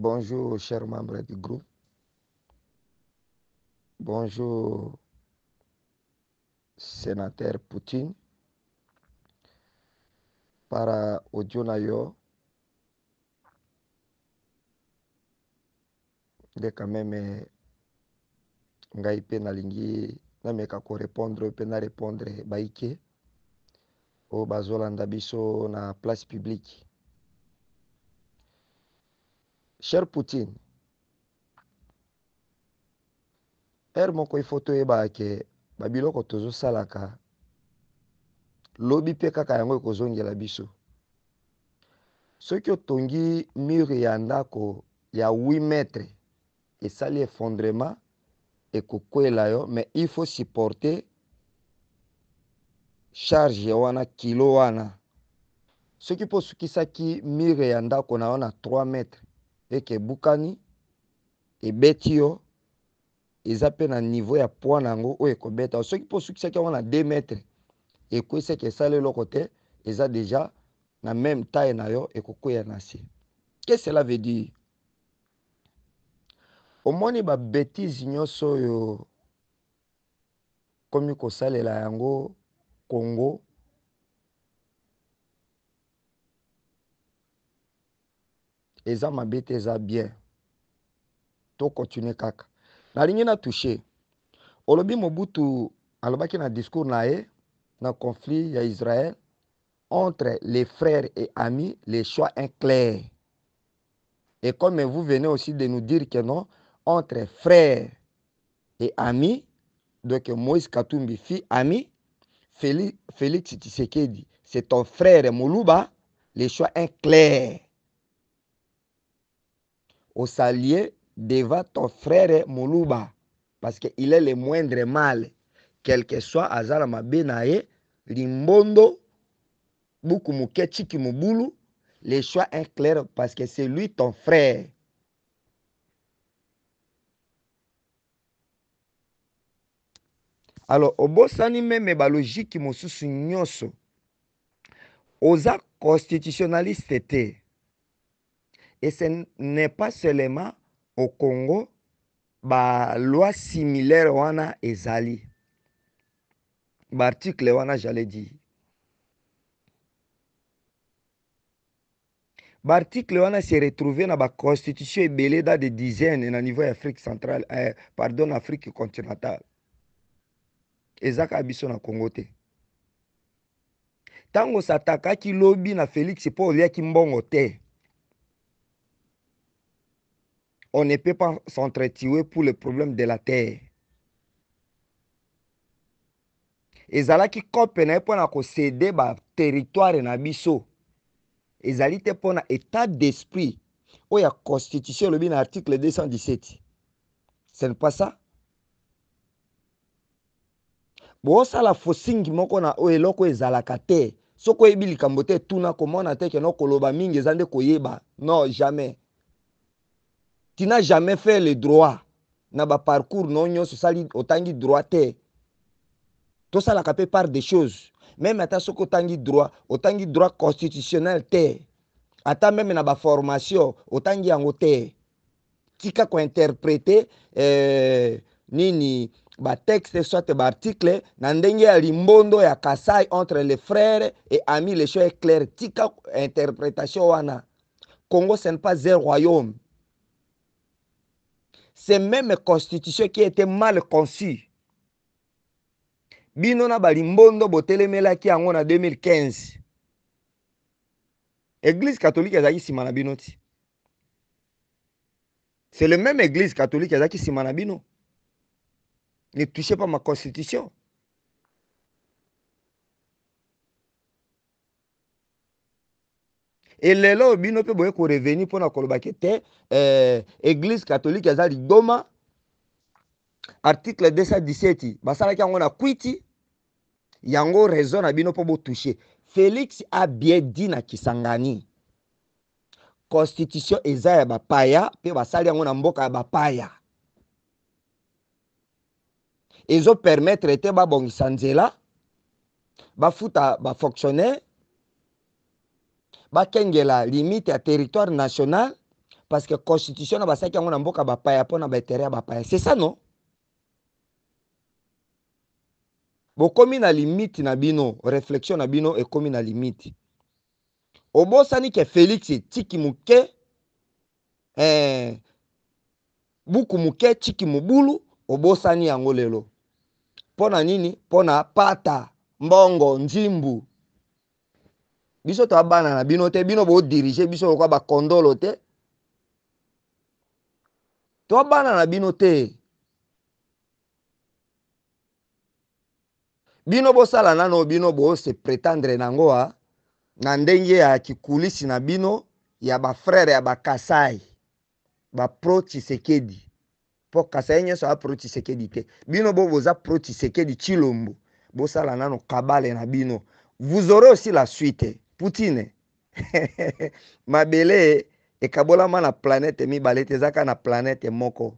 Bonjour, chers membres du groupe. Bonjour, sénateur Poutine. Para audio na yo, de quand même ngai pe nalingi na meka ko répondre pe na répondre baike o bazolanda biso na place publique. Cher Poutine, moko ifoto eba ke babiloko tozo salaka lobi pe kaka yango ekozongela biso. Soki otongi mur ya ndako ya 8 mètres esali effondrement ekokwela yo, mais il faut supporter charge wana kilo wana. Soki po sukisaki mur ya ndako na yo na 3 mètres eke bukani ebeti yo eza pe na niveau ya poids nango oyo ekobeta. Soki po sukisaki yango na 2 mètres ekwesaki esala eloko te, eza déjà na même taille na yo ekokwea na se. Qu'est-ce que cela veut dire? Omoni ba bêtise nyonso oyo komi kosalela yango Congo, eza mabe te, eza bien. To continue kaka. Nalingi na touché. Olobi Mobutu alobaki na discours na ye na conflit ya Israël entre les frères et amis, les choix est clair. Et comme vous venez aussi de nous dire que non, entre frères et amis, donc Moïse Katumbi, fille ami, Félix Tshisekedi, c'est ton frère Moulouba, les choix est clair. Au s'allier devant ton frère Moulouba, parce qu'il est le moindre mal, quel que soit Azala Mabenae, Limbondo, Bukumuke Chiki Mubulu, les choix est clair parce que c'est lui ton frère. Alors, obosani meme ba logique mosusu nyonso. Oza constitutionnaliste te. Et ce n'est pas seulement au Congo, ba loi similaire wana ezali. Ba article wana j'allais dire. Ba article wana s'est retrouvé dans la constitution ebele dans des dizaines na niveau Afrique centrale, pardon, Afrique continentale. Ezaka biso na Congo te. Tango satakaki lobby na Félix po oliaki mbongo te. On ne peut pas s'entretuer pour le problème de la terre. Ezalaki kope na po na ko céder ba territoire na biso. Ezali te po na état d'esprit ou ya constitution lobby na article 217. Ce n'est pas ça. Bo sala fosingi moko na o eloko ezalaka te. Soko yebi likambo te tuna komona te ke no koloba mingi ezande koyeba. Non, jamais. Tu n'as jamais fait le droit. Na ba parcours non nyonso sali otangi droit te. To sala kapé par des choses. Même ata soko otangi droit constitutionnel te. Ata même na ba formation otangi yango te. Tika ko interpréter nini ba texte soit ba article na ndenge ya limbondo ya Kasai entre les frères et amis, les choses est clair. Tika interprétation wana. Congo ce n'est pas un royaume. C'est même constitution qui était mal conçue. Bino na balimbondo botelemelaki yango na 2015. Église catholique ezaki sima na bino ti. C'est le même église catholique ezaki sima na bino. Ne touchez pas ma constitution. Et lelo bino pe boye ko revenir pona koloba ke te église catholique ezali Goma article 217 basalaki yango na kwiti yango raison na bino po bo toucher. Félix a bien dit na Kisangani. Constitution eza ya bapaya pe basali yango na mboka ya bapaya. Ezo permettre te babongisa nzela bafuta ba fonctionnaire bakengela limite ya territoire national parce que constitution na basaki yango na mboka bapaya mpo na bainteret ya bapaya. C'est ça non? Bokomi na limite na bino, réflexion na bino ekomi na limite. Obosani ke Félix tiki muke buku muke tiki mubulu, obosani yango lelo. Pona nini? Pona pata, mbongo, njimbu. Biso to abana na bino te, bino bo dirige biso kwa ba kondolo te. To abana na bino te. Bino bo sala nano bino bo se prétendre nangoa na ndenge ya kikulisi na bino ya ba frère ya ba Kasai. Ba pro Tshisekedi. Po Kasai nyeso a pro Tshisekedi te. Bino bo boza pro Tshisekedi Chilombo. Bo sala nano kabale na bino. Vous aurez aussi la suite. Poutine. Mabele ekabolama na planète mibale te ezaka na planète moko.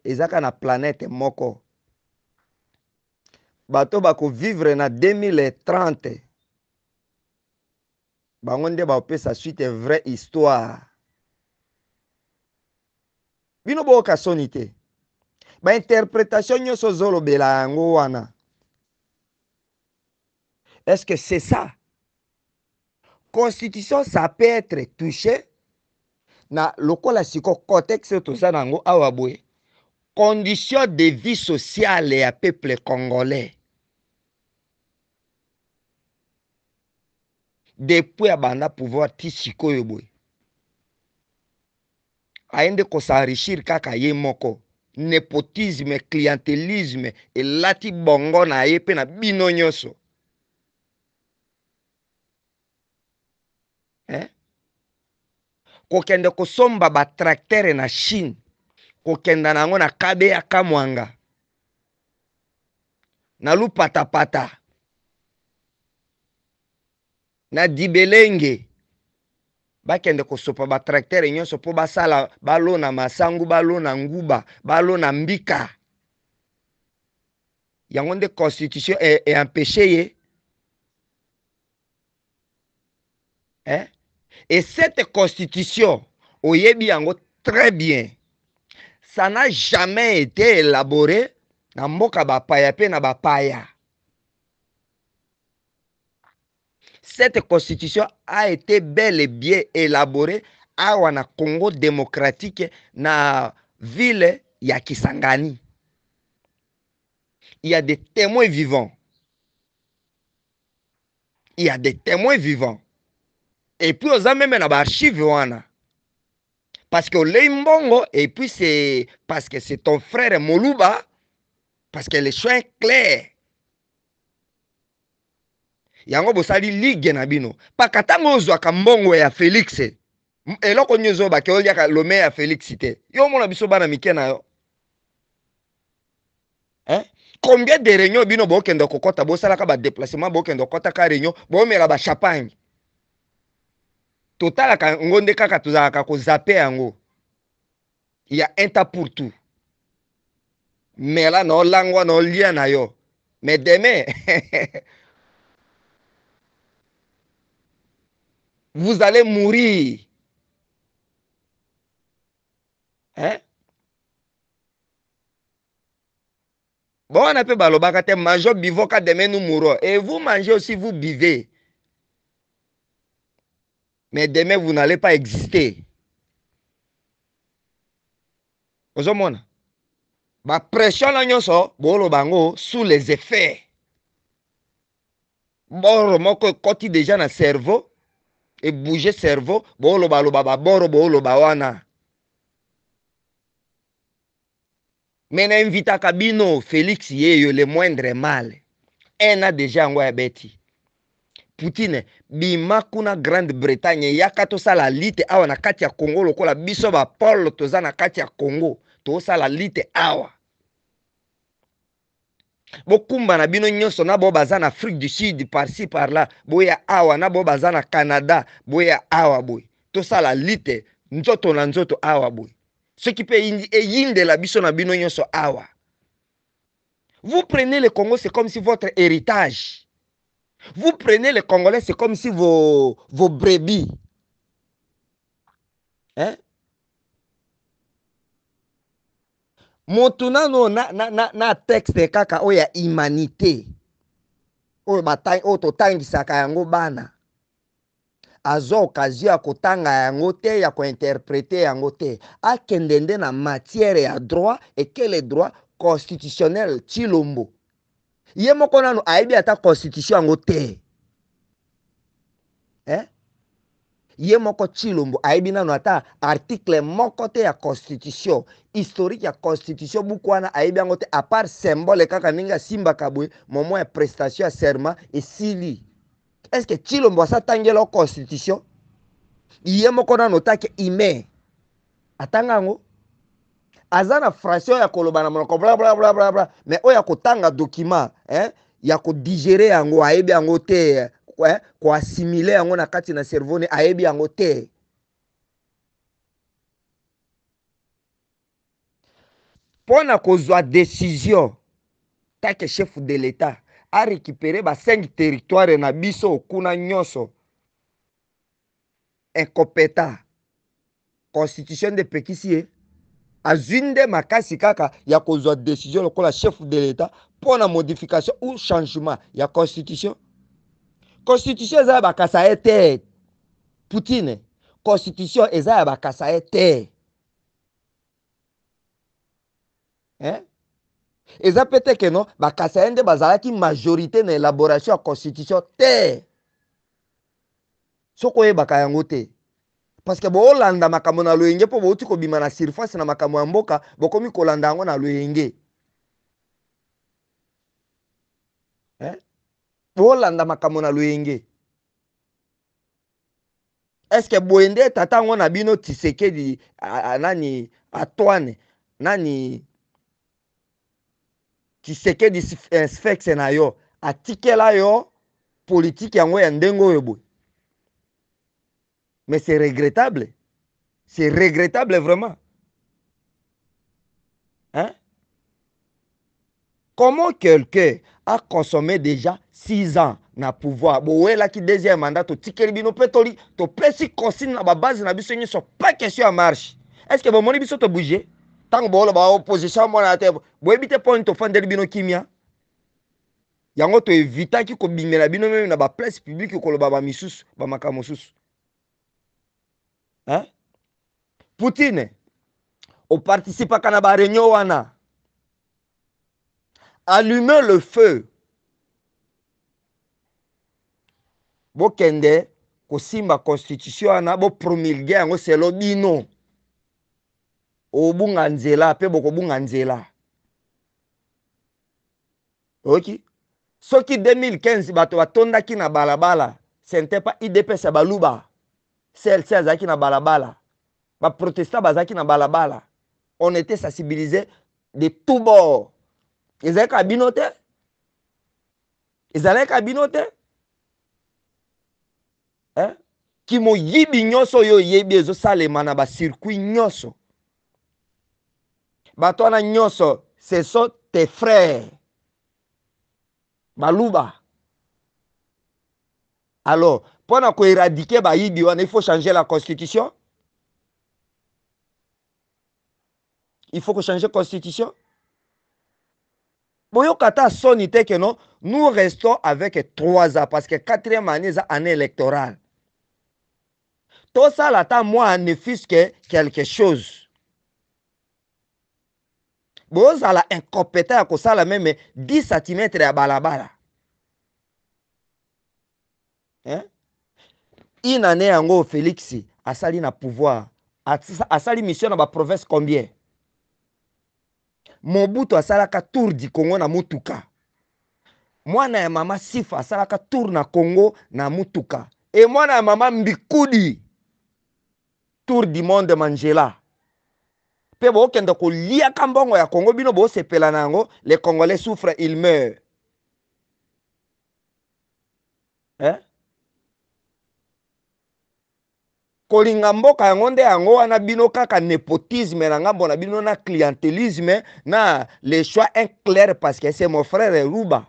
Ezaka na planète moko. Bato bako vivre na 2030. Bango nde baopesa suite vraie histoire. Bino boka soni te. Ba interprétation nyonso zolobela yango wana. Est-ce que c'est ça? Constitution, ça peut être touché na lokola siko contexte toza nango awa boye. Condition de vie sociale ya peuple congolais. Depuis abanda pouvoir ti sikoyo boye. Aende ko s'enrichir kaka ye moko. Népotisme, clientélisme, elati bongo na ye pe na bino nyonso. Kokende kosomba ba tracteur na Chine. Kokenda nango na kabe ya kamwanga. Na lupata pata. Na dibelenge. Bakende kosopa ba tracteur nyonso po basala balo na masangu, balo na nguba, balo na mbika. Yango nde constitution est empêché ye. Et cette constitution, oyebi yango très bien, ça n'a jamais été élaboré na mboka bapaya pe na bapaya. Cette constitution a été bel et bien élaborée awa na Congo démocratique na ville ya Kisangani. Il y a des témoins vivants. Il y a des témoins vivants. Et puis aux même na archive wana. Parce que Leimbongo, et puis c'est parce que c'est ton frère Moluba, parce que le choix est clair. Yango bosali ligue na bino. Pakatango ozwaka mbongo ya Félix. Eloko nyozo ba ke oliaka lome ya Félix te. Yo mona biso bana mike na yo. Combien de réunions bino bo kendo kokota bo sala ka ba déplacement bo kendo kokota ka réunion bo mera ba champagne. Total ka ngonde kaka tuzaka ko zapper yango. Il y a un tas pour tout. Mais là no langwa no lien na yo. Mais demain vous allez mourir. Bon, on appelle balobakate major bivoka demain nous mourrons. Et vous mangez aussi, vous buvez. Mais demain, vous n'allez pas exister. Vous voyez, la pression sous les effets. Bon, moko koti déjà dans le cerveau et bouger le cerveau. Bolo wana. Mais n'invita Kabino, Félix Yeyo, le moindre mal. Un a déjà en Beti. Poutine, bima kuna Grande-Bretagne, yaka to sala lite awa na kati ya Congo lokola biso ba Paul toza na kati ya Congo, to sala lite awa. Bokumba na bino nyonso na bo baza na Afrique du Sud par-ci par-là, boya awa na bo baza na Canada, boya awa boy. To sala lite nzoto na nzoto awa boy. Ce qui peut yinde la biso na bino nyonso awa. Vous prenez le Congo, c'est comme si votre héritage. Vous prenez les Congolais, c'est comme si vos brebis. hein? Motu nano na texte kaka oyo ya humanité oyo totangisaka yango bana azwa occasion ya kotanga yango te ya kointerprete yango te akende nde na matière ya droit ekele droit constitutionnel Tshilombo ye moko nano ayebi ata constitution yango te eh? Ye moko Tshilombo ayebi nano ata article moko te ya constitution historique ya constitution buku wana ayebi yango te à part symbole kaka ndenge asimbaka boye moment ya prestation ya serment esili. Est-ce que Tshilombo asatangela constitution ye moko nano take ime atanga yango aza na fraction ya koloba na monoko bla bla bla bla bla mais oyo ya kotanga document ya kodigere yango ayebi yango te koasimile yango na kati na cerveau ne ayebi yango te. Pona kozwa décision take chef de l'état a récupéré ba 5 territoire na biso kuna nyonso incompétent constitution de pekisi azwi nde makasi kaka ya kozwa décision lokola chef de l'état pona modification ou changement ya constitution. Constitution eza ya bakasa ye te Poutine, constitution eza ya bakasa ye te eza pete ke no bakasa ye nde bazalaki majorité na élaboration ya constitution te soko oyebaka yango te parce que boolanda makambo na loyenge mpo bouti kobima na surface na makambo ya mboka bokomi kolanda yango na loyenge boolanda makambo na loyenge. Est-ce que boende tata ngo na bino Tshisekedi nani Antoine nani Tshisekedi Sphinx na yo atikela yo politique yango ya ndengo oyo boye. Mais c'est regrettable. C'est regrettable vraiment. Comment quelqu'un a consommé déjà 6 ans na pouvoir boela ki deuxième mandat to tikeli bino petoli to pesi consigne na ba base na biso nyonso pas question à marche. Est-ce que bomoni biso to bouger tant bolo ba opposition mona te boebite point to fandeli bino kimia yango to éviter ki ko bimela bino même na ba place publique ko loba ba misusu ba makamo susu. Poutine o participe kana ba réunion wana allumer le feu bokende kosimba constitution wana bo promulguer yango selo bino obunga nzela pe bokobunga nzela. Ok, soki 2015 bato batondaki na balabala ce n'était pas IDPS baluba CLC azaki na balabala ba protestant bazaki na balabala on était sensibilisés de tout bord. Ezalaka bino te ezalaka bino te kimo yibi nyonso yo yebi ezosalema na basircuit nyonso bato wana nyonso ce sont tes frères baluba. Alors pona ko éradiquer bayibi wana il faut changer la constitution. Il faut que changer la constitution. Boyokata soni te que non, nous restons avec 3 ans parce que 4e année c'est année électorale. Tout ça là moi ne fût que quelque chose. Bozala incompétent à ça la même 10 cm à balabala. Une année en Félix a sali na pouvoir a sali mission dans la province combien? Mobutu asalaka tour du Congo na mutuka. Mwana ya mama Sifa asalaka tour na Congo na mutuka. Et mwana ya mama Mbikudi tour du monde Mandela. Pe bo kende ko lia kambongo ya Congo bino bo sepela nango, les Congolais souffrent, ils meurent. Kolinga mboka yango nde yango wana bino kaka népotisme na ngambo na bino na clientélisme na le choix est clair parce que c'est mon frère Ruba.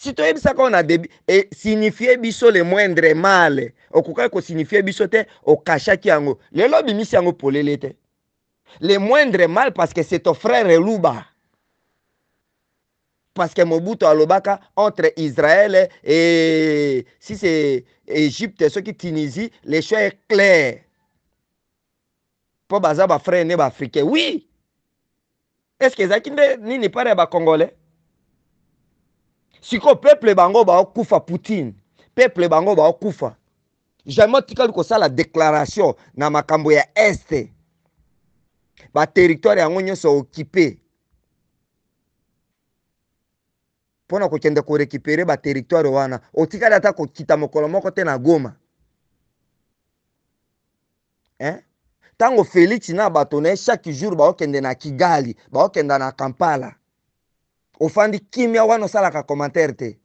Si tu as on a et signifier biso le moindre mal, okoka ko signifier biso te o kachaki yango. Lelo bimisi yango polele te. Le moindre mal parce que c'est ton frère Luba. Parce que Mobutu alobaka entre Israël et si c'est Égypte, ce qui Tunisie, les choix est clair. Pour baza ba frère ne ba africain. Oui. Est-ce que zakinde nini pare ba congolais? Siko peuple bango ba kufa Poutine. Peuple bango ba kufa. Jamais tikali ko la déclaration na makambo ya Est. Ba territoire yango nyonso occupé. Pona ko kende ko récupérer ba territoire wana. Otikali ata ko kita mokolo moko te na Goma. Hein? Tango Félix na bato na chaque jour ba okende na Kigali, ba okenda na Kampala. Ofandi kimia wana osalaka commentaire te.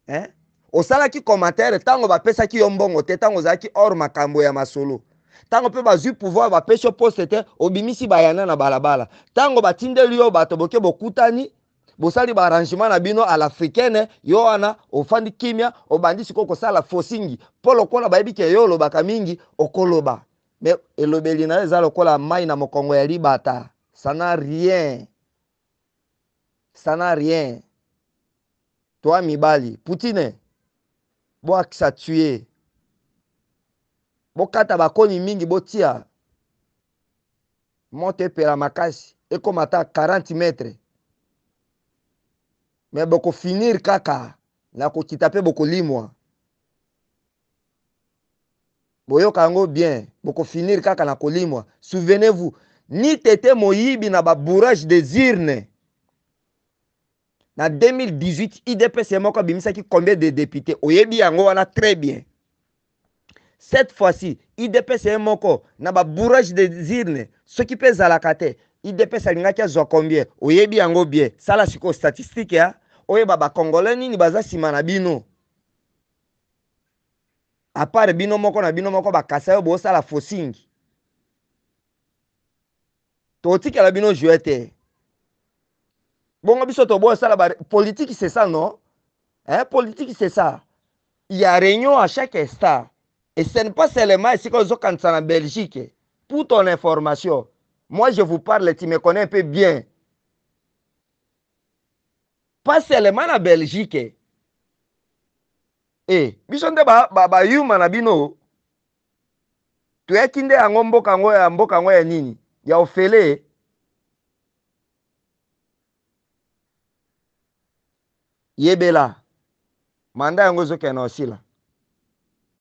Hein? Osalaki commentaire tango bapesaki yo mbongo te, tango ozalaki hors makambo ya masolo. Tango pe bazwi pouvoir bapesi yo poste te, obimisi bayana na balabala. Tango batindeli yo bato boke bokutani, bosali ba arrangement na bino à l'africaine, yo wana ofandi kimia, obandi siko kosala fosingi. Po lokola bayebi ke yo lobaka mingi okoloba. Mais elobeli na eza lokola mai na mokongo ya libata. Ça n'a rien. Ça n'a rien. Toi mibali, Poutine, bo akisa tuer. Bo kata bakoni mingi botia. Monte pela makasi. Eko mata 40 mètres. Mais boko finir kaka. Na ko kitape boko limwa. Boyo kango bien. Boko finir kaka na ko limwa. Souvenez-vous. Ni tete moyibi na ba bourrage des urnes. Na 2018, IDPS moko bimisaki combien de députés? Oyebi yango wana très bien. Cette fois-ci, IDPS moko na ba bourrage des urnes, ce qui pèse à la kate. IDPS alingaki azwa combien? Oyebi yango bien. Sala siko statistique ya. Oyeba ba congolais nini baza sima na bino. À part bino moko na bino moko bakasa yo bo sala fosingi. To tikela bino jouete. Bongo biso to bo sala politique c'est ça non? Hein, politique c'est ça. Il y a réunion à chaque instant. Et ce n'est pas seulement ici qu'on est en Belgique. Pour ton information, moi je vous parle, tu me connais un peu bien. Pas seulement en Belgique. Eh, bisonde ba yuma na bino. Tu es kinde yango mboka ngo ya nini? Ya ofele. Yebela. Manda yango zoke na osila.